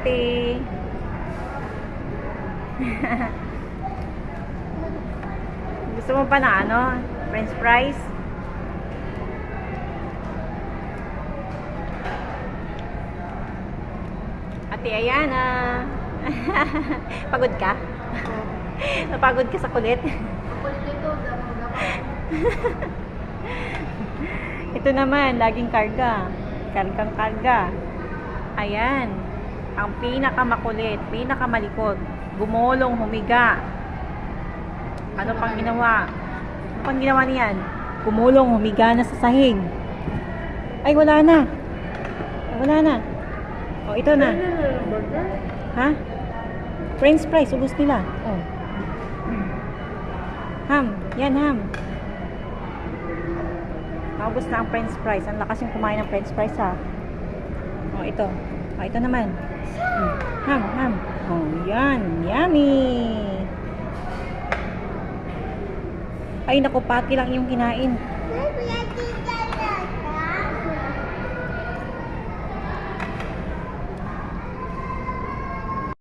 ate. Gusto mo pa na ano? French fries? Ate Ayana. Pagod ka? Napagod ka sa kulit? Ito naman, laging karga. Kargang karga. Ayan. Ang pinakamakulit, pinakamalikod. Gumulong, humiga. Ano pang ginawa? Ano pang ginawa niyan? Gumulong, humiga na sa sahig. Ay, wala na. Ay, wala na. O, ito na. Ha? French fries, ubos nila. Oh. Ham, yan ham. Naubos na ang french fries. Ang lakas yung kumain ng french fries ha. Oh, ito. Oh, ito naman. Ham, ham. Oh, yan. Yummy. Ay, naku, pati lang yung kinain.